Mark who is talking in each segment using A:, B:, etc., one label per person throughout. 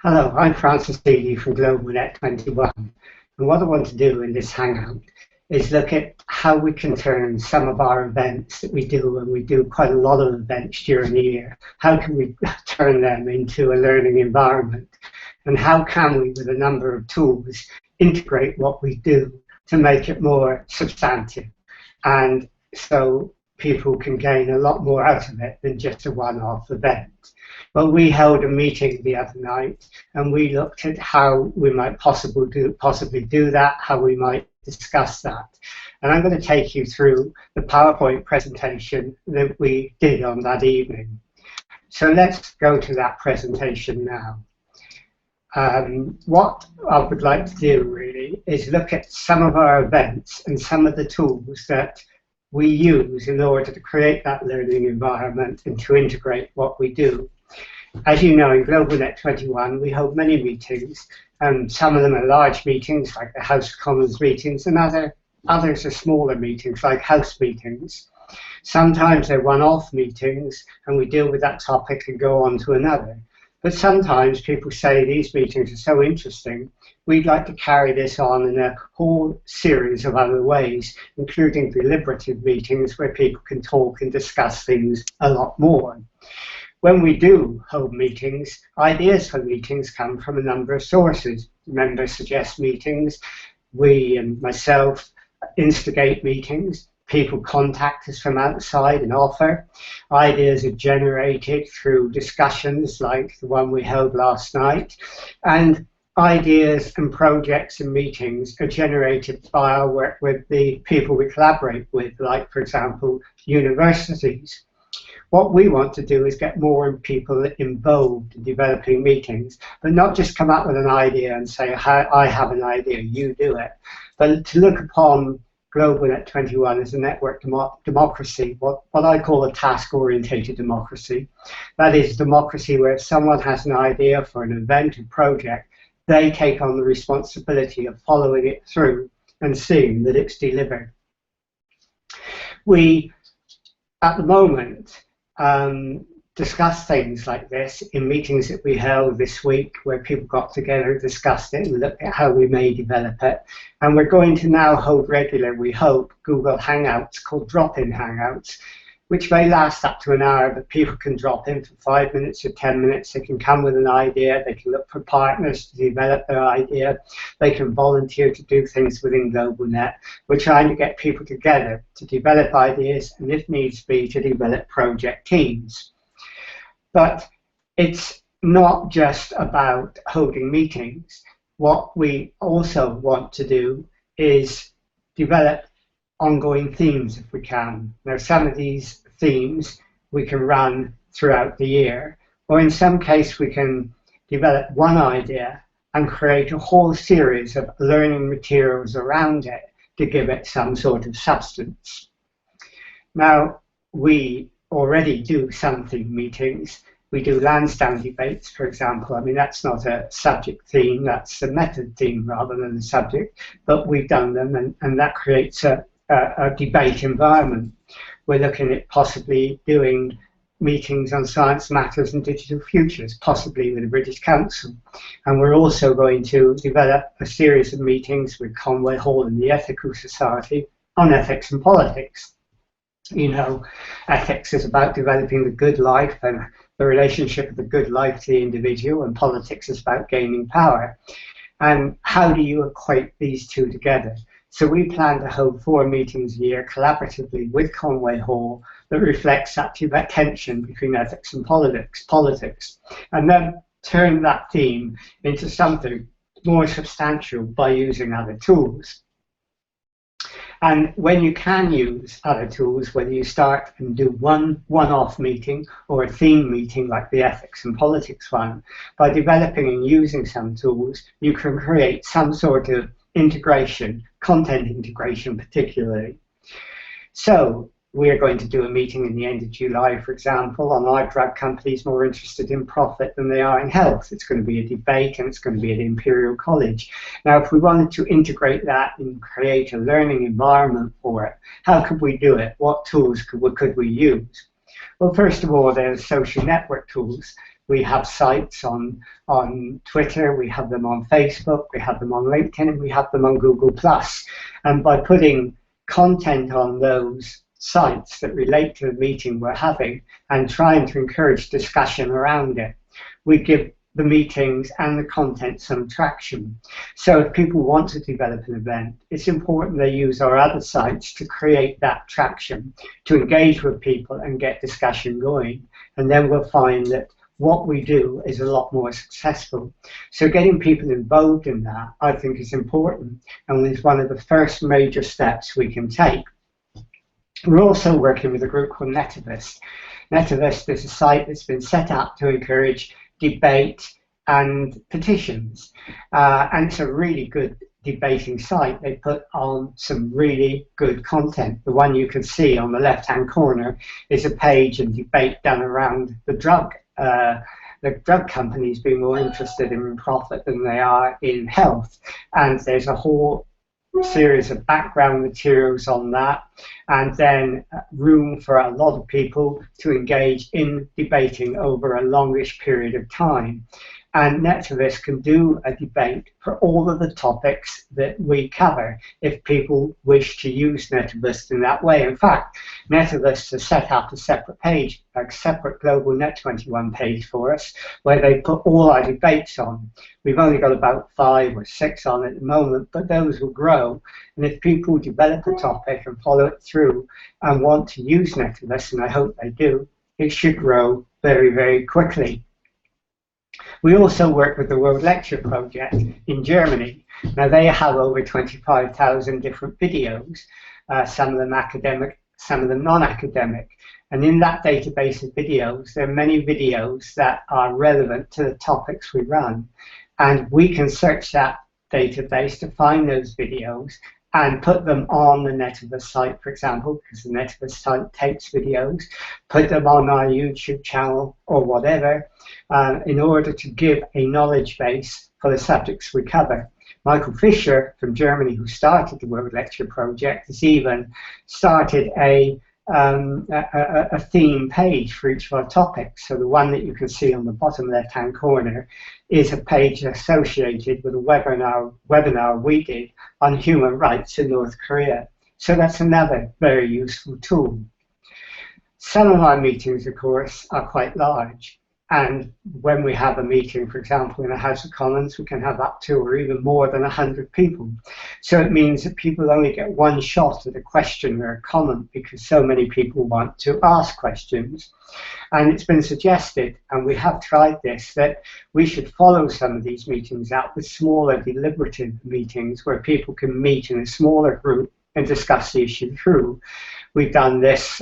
A: Hello, I'm Francis Beattie from GlobalNet21, and what I want to do in this Hangout is look at how we can turn some of our events that we do, and we do quite a lot of events during the year, how can we turn them into a learning environment, and how can we, with a number of tools, integrate what we do to make it more substantive, and so people can gain a lot more out of it than just a one-off event. Well, we held a meeting the other night, and we looked at how we might possibly do that, how we might discuss that. And I'm going to take you through the PowerPoint presentation that we did on that evening. So let's go to that presentation now. What I would like to do really is look at some of our events and some of the tools that we use in order to create that learning environment and to integrate what we do. As you know, in GlobalNet21, we hold many meetings, and some of them are large meetings, like the House of Commons meetings, and others are smaller meetings, like House meetings. Sometimes they're one-off meetings, and we deal with that topic and go on to another. But sometimes people say these meetings are so interesting, we'd like to carry this on in a whole series of other ways, including deliberative meetings where people can talk and discuss things a lot more. When we do hold meetings, ideas for meetings come from a number of sources. Members suggest meetings, we and myself instigate meetings, people contact us from outside and offer. Ideas are generated through discussions like the one we held last night, and ideas and projects and meetings are generated by our work with the people we collaborate with, like, for example, universities. What we want to do is get more people involved in developing meetings, but not just come up with an idea and say, I have an idea, you do it, but to look upon GlobalNet21 as a network democracy, what I call a task-orientated democracy. That is democracy where if someone has an idea for an event or project, they take on the responsibility of following it through and seeing that it's delivered. We, at the moment, discuss things like this in meetings that we held this week where people got together and discussed it and looked at how we may develop it. And we're going to now hold regular, we hope, Google Hangouts called drop-in Hangouts, which may last up to an hour, but people can drop in for 5 minutes or 10 minutes. They can come with an idea, they can look for partners to develop their idea, they can volunteer to do things within GlobalNet. We're trying to get people together to develop ideas and, if needs be, to develop project teams. But it's not just about holding meetings. What we also want to do is develop ongoing themes if we can. Now, some of these themes we can run throughout the year, or in some case we can develop one idea and create a whole series of learning materials around it to give it some sort of substance. Now, we already do some theme meetings. We do Lansdowne debates, for example. I mean, that's not a subject theme, that's a method theme rather than a subject, but we've done them, and that creates a debate environment. We're looking at possibly doing meetings on science matters and digital futures, possibly with the British Council. And we're also going to develop a series of meetings with Conway Hall and the Ethical Society on ethics and politics. You know, ethics is about developing the good life and the relationship of the good life to the individual, and politics is about gaining power. And how do you equate these two together? So we plan to hold 4 meetings a year collaboratively with Conway Hall that reflects that tension between ethics and politics, and then turn that theme into something more substantial by using other tools. And when you can use other tools, whether you start and do one-off meeting or a theme meeting like the ethics and politics one, by developing and using some tools, you can create some sort of integration, content integration particularly. So we are going to do a meeting in the end of July, for example, on are drug companies more interested in profit than they are in health. It's going to be a debate, and it's going to be at Imperial College. Now, if we wanted to integrate that and create a learning environment for it, how could we do it? What tools could we use? Well, first of all, there's social network tools. We have sites on Twitter, we have them on Facebook, we have them on LinkedIn, and we have them on Google+. And by putting content on those sites that relate to the meeting we're having and trying to encourage discussion around it, we give the meetings and the content some traction. So if people want to develop an event, it's important they use our other sites to create that traction, to engage with people and get discussion going. And then we'll find that what we do is a lot more successful. So getting people involved in that, I think, is important and is one of the first major steps we can take. We're also working with a group called Netivist. Netivist is a site that's been set up to encourage debate and petitions. And it's a really good debating site. They put on some really good content. The one you can see on the left-hand corner is a page and debate done around the drug companies being more interested in profit than they are in health. And there's a whole series of background materials on that, and then room for a lot of people to engage in debating over a longish period of time. And Netivist can do a debate for all of the topics that we cover if people wish to use Netivist in that way. In fact, Netivist has set up a separate page, a separate GlobalNet21 page for us, where they put all our debates on. We've only got about 5 or 6 on at the moment, but those will grow. And if people develop a topic and follow it through and want to use Netivist, and I hope they do, it should grow very, very quickly. We also work with the World Lecture Project in Germany. Now they have over 25,000 different videos, some of them academic, some of them non-academic. And in that database of videos, there are many videos that are relevant to the topics we run. And we can search that database to find those videos and put them on the Netivist site, for example, because the Netivist site takes videos, put them on our YouTube channel or whatever, in order to give a knowledge base for the subjects we cover. Michael Fisher from Germany, who started the World Lecture Project, has even started a theme page for each of our topics. So the one that you can see on the bottom left-hand corner is a page associated with a webinar we did on human rights in North Korea. So that's another very useful tool. Some of our meetings, of course, are quite large. And when we have a meeting, for example, in a House of Commons, we can have up to or even more than 100 people. So it means that people only get one shot at a question or a comment because so many people want to ask questions. And it's been suggested, and we have tried this, that we should follow some of these meetings up with smaller deliberative meetings where people can meet in a smaller group and discuss the issue through. We've done this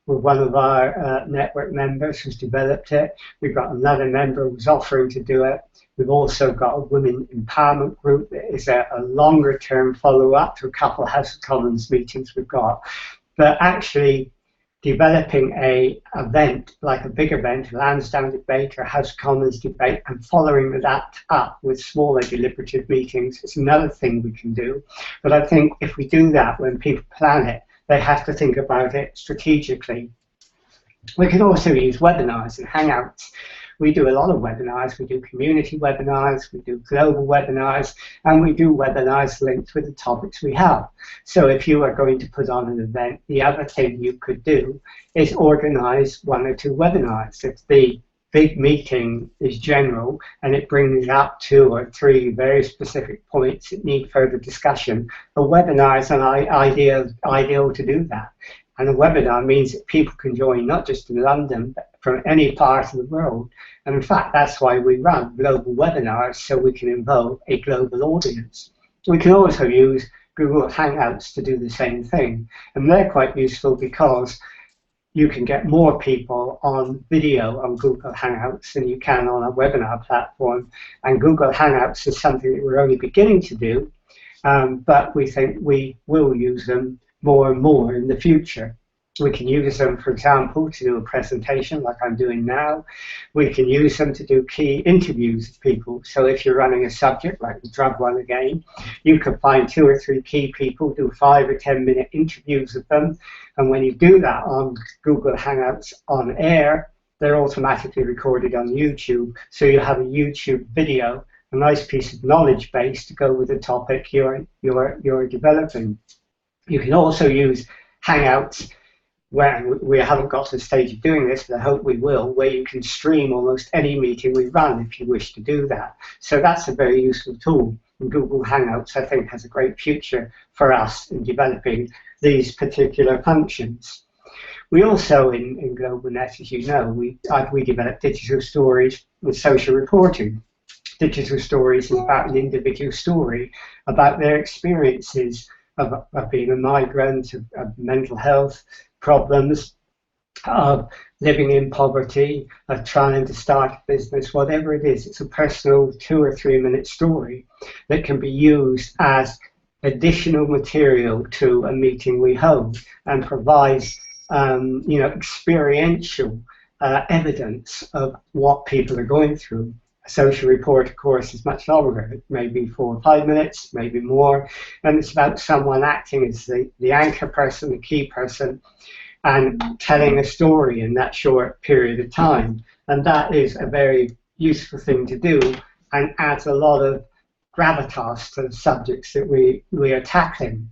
A: with one of our network members who's developed it. We've got another member who's offering to do it. We've also got a women empowerment group that is a longer term follow-up to a couple of House of Commons meetings we've got. But actually developing a event, like a big event, a Lansdowne debate or a House of Commons debate, and following that up with smaller deliberative meetings is another thing we can do. But I think if we do that, when people plan it, they have to think about it strategically. We can also use webinars and Hangouts. We do a lot of webinars. We do community webinars, we do global webinars, and we do webinars linked with the topics we have. So if you are going to put on an event, the other thing you could do is organize 1 or 2 webinars. If the big meeting is general and it brings up 2 or 3 very specific points that need further discussion, a webinar is an ideal to do that. And a webinar means that people can join not just in London, but from any part of the world. And in fact, that's why we run global webinars, so we can involve a global audience. We can also use Google Hangouts to do the same thing. And they're quite useful because you can get more people on video on Google Hangouts than you can on a webinar platform. And Google Hangouts is something that we're only beginning to do, but we think we will use them more and more in the future. We can use them, for example, to do a presentation like I'm doing now. We can use them to do key interviews of people. So if you're running a subject like the drug one again, you can find 2 or 3 key people, do 5 or 10-minute interviews of them. And when you do that on Google Hangouts on air, they're automatically recorded on YouTube. So you have a YouTube video, a nice piece of knowledge base to go with the topic you're developing. You can also use Hangouts, where we haven't got to the stage of doing this, but I hope we will, where you can stream almost any meeting we run if you wish to do that. So that's a very useful tool. And Google Hangouts, I think, has a great future for us in developing these particular functions. We also, in GlobalNet, as you know, we developed digital stories with social reporting. Digital stories is about an individual story, about their experiences of being a migrant, of mental health problems, of living in poverty, of trying to start a business, whatever it is. It's a personal 2 or 3 minute story that can be used as additional material to a meeting we hold and provides experiential evidence of what people are going through. A social report, of course, is much longer. It may be 4 or 5 minutes, maybe more, and it's about someone acting as the anchor person, the key person, and telling a story in that short period of time. And that is a very useful thing to do and adds a lot of gravitas to the subjects that we are tackling.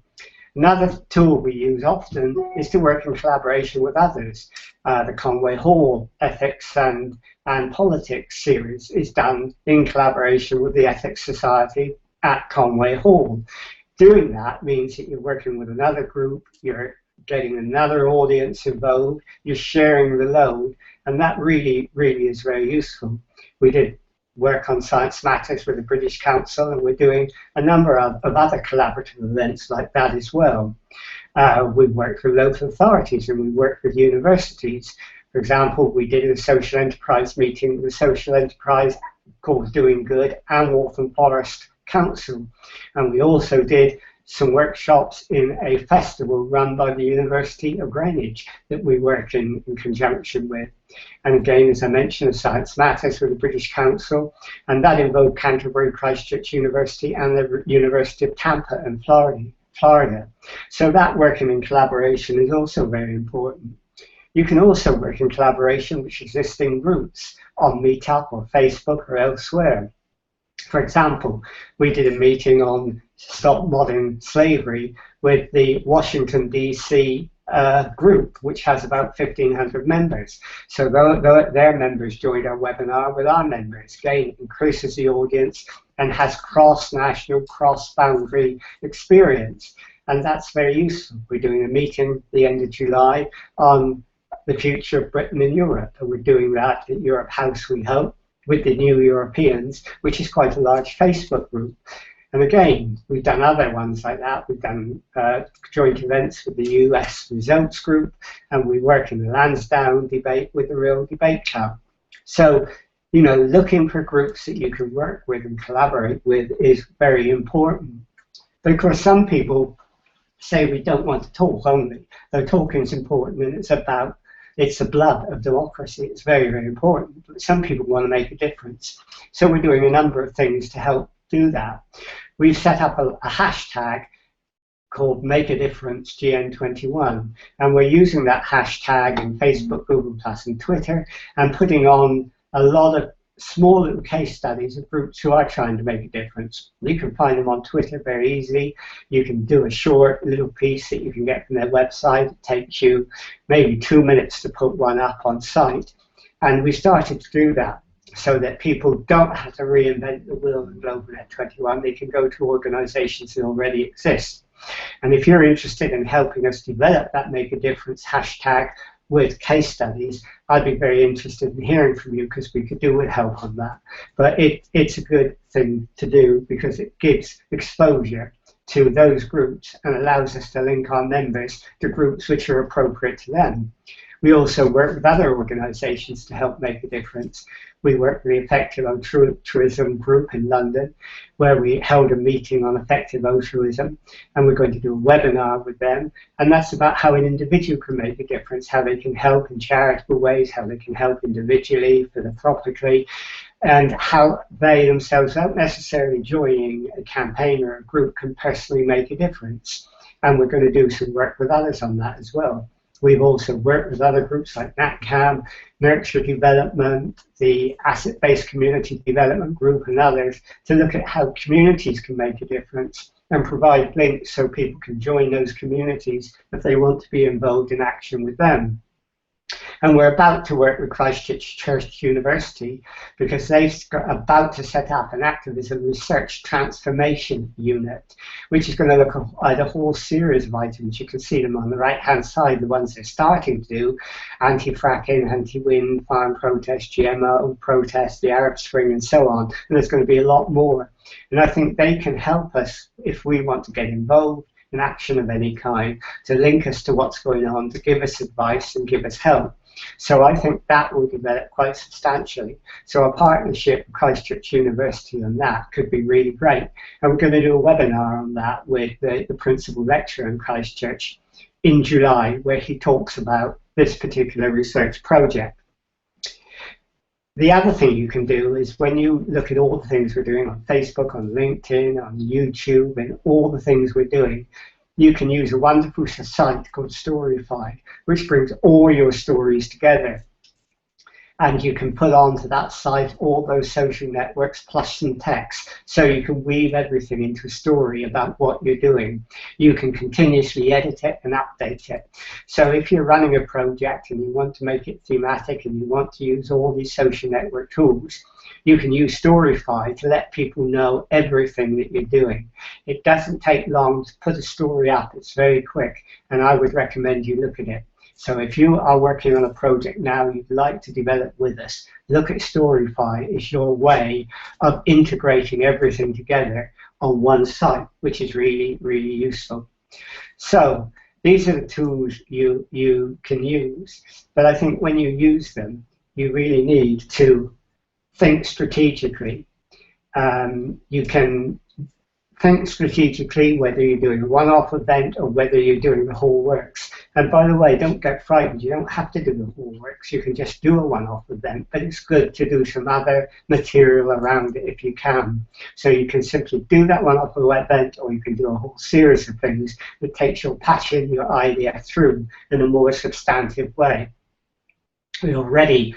A: Another tool we use often is to work in collaboration with others. The Conway Hall Ethics and Politics series is done in collaboration with the Ethics Society at Conway Hall. Doing that means that you're working with another group, you're getting another audience involved, you're sharing the load, and that really, really is very useful. We did work on Science Matters with the British Council, and we're doing a number of other collaborative events like that as well. We work with local authorities and we work with universities. For example, we did a social enterprise meeting with a social enterprise called Doing Good and Waltham Forest Council. And we also did some workshops in a festival run by the University of Greenwich that we work in conjunction with. And again, as I mentioned, Science Matters with the British Council, and that involved Canterbury, Christchurch University and the University of Tampa in Florida. So that working in collaboration is also very important. You can also work in collaboration with existing groups on Meetup or Facebook or elsewhere. For example, we did a meeting on Stop Modern Slavery with the Washington, D.C. Group, which has about 1,500 members. So their members joined our webinar with our members. Again, it increases the audience and has cross-national, cross-boundary experience. And that's very useful. We're doing a meeting at the end of July on the future of Britain and Europe. And we're doing that at Europe House, we hope, with the New Europeans, which is quite a large Facebook group. And again, we've done other ones like that. We've done joint events with the US Results Group, and we work in the Lansdowne debate with the Real Debate Club. So, you know, looking for groups that you can work with and collaborate with is very important. But of course, some people say we don't want to talk only. Though talking is important, and it's the blood of democracy. It's very, very important. But some people want to make a difference. So we're doing a number of things to help do that. We've set up a hashtag called Make a Difference GN21, and we're using that hashtag in Facebook, Google+, and Twitter, and putting on a lot of small little case studies of groups who are trying to make a difference. You can find them on Twitter very easily. You can do a short little piece that you can get from their website. It takes you maybe 2 minutes to put one up on site, and we started to do that so that people don't have to reinvent the wheel in GlobalNet21. They can go to organizations that already exist. And if you're interested in helping us develop that Make a Difference hashtag with case studies, I'd be very interested in hearing from you, because we could do with help on that. But it's a good thing to do because it gives exposure to those groups and allows us to link our members to groups which are appropriate to them. We also work with other organizations to help make a difference. We work with the Effective Altruism Group in London, where we held a meeting on effective altruism, and we're going to do a webinar with them, and that's about how an individual can make a difference, how they can help in charitable ways, how they can help individually, philanthropically, and how they themselves, not necessarily joining a campaign or a group, can personally make a difference. And we're going to do some work with others on that as well. We've also worked with other groups like NatCam, Nurture Development, the Asset-Based Community Development Group, and others to look at how communities can make a difference and provide links so people can join those communities if they want to be involved in action with them. And we're about to work with Church University because they're about to set up an activism research transformation unit, which is going to look at a whole series of items. You can see them on the right-hand side, the ones they're starting to do: anti-fracking, anti-wind farm protest, GMO protest, the Arab Spring, and so on. And there's going to be a lot more. And I think they can help us if we want to get involved in action of any kind, to link us to what's going on, to give us advice and give us help. So I think that will develop quite substantially. So a partnership with Christchurch University on that could be really great. And we're going to do a webinar on that with the principal lecturer in Christchurch in July, where he talks about this particular research project. The other thing you can do is when you look at all the things we're doing on Facebook, on LinkedIn, on YouTube, and all the things we're doing, you can use a wonderful site called Storyfy, which brings all your stories together. And you can put onto that site all those social networks plus some text, so you can weave everything into a story about what you're doing. You can continuously edit it and update it. So if you're running a project and you want to make it thematic and you want to use all these social network tools, you can use Storyfy to let people know everything that you're doing. It doesn't take long to put a story up. It's very quick, and I would recommend you look at it. So if you are working on a project now you'd like to develop with us, look at Storyfy. It's your way of integrating everything together on one site, which is really, really useful. So these are the tools you can use, but I think when you use them, you really need to think strategically. You can think strategically whether you're doing a one-off event or whether you're doing the whole works. And by the way, don't get frightened. You don't have to do the whole works. You can just do a one-off event, but it's good to do some other material around it if you can. So you can simply do that one-off event, or you can do a whole series of things that takes your passion, your idea through in a more substantive way. We're already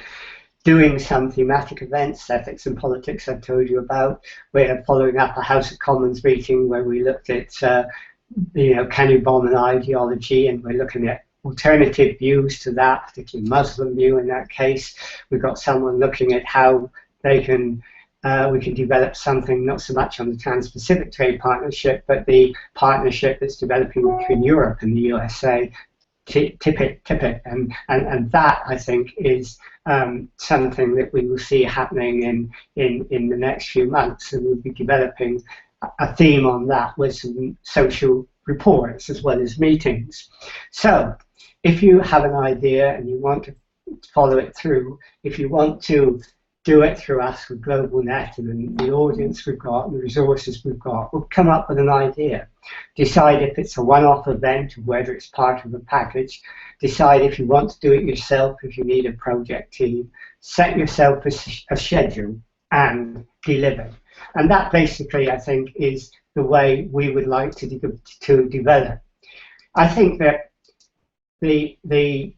A: doing some thematic events, ethics and politics I've told you about. We're following up a House of Commons meeting where we looked at, can you bomb an ideology, and we're looking at alternative views to that, particularly Muslim view in that case. We've got someone looking at how they can we can develop something not so much on the Trans-Pacific Trade Partnership, but the partnership that's developing between Europe and the USA. Tip it, and that I think is something that we will see happening in the next few months, and we'll be developing a theme on that with some social reports as well as meetings. So if you have an idea and you want to follow it through, if you want to do it through us with GlobalNet and the audience we've got and the resources we've got, we'll come up with an idea. Decide if it's a one-off event or whether it's part of a package. Decide if you want to do it yourself, if you need a project team. Set yourself a schedule and deliver. And that basically, I think, is the way we would like to develop. I think that the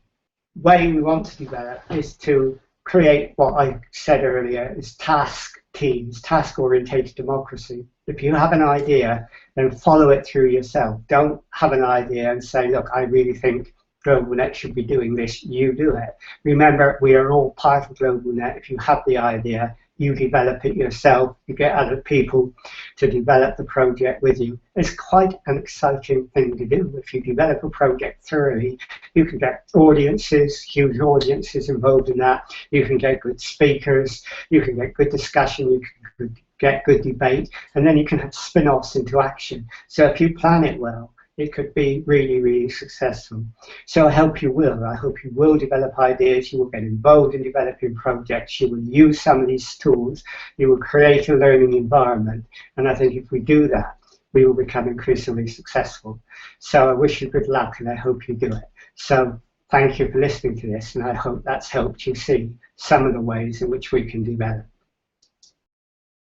A: way we want to develop is to create what I said earlier is task teams, task-orientated democracy. If you have an idea, then follow it through yourself. Don't have an idea and say, look, I really think GlobalNet should be doing this, you do it. Remember, we are all part of GlobalNet. If you have the idea, you develop it yourself, you get other people to develop the project with you. It's quite an exciting thing to do. If you develop a project thoroughly, you can get audiences, huge audiences involved in that. You can get good speakers, you can get good discussion, you can get good debate, and then you can have spin-offs into action. So if you plan it well, it could be really, really successful. So I hope you will. I hope you will develop ideas, you will get involved in developing projects, you will use some of these tools, you will create a learning environment, and I think if we do that, we will become increasingly successful. So I wish you good luck, and I hope you do it. So thank you for listening to this, and I hope that's helped you see some of the ways in which we can develop.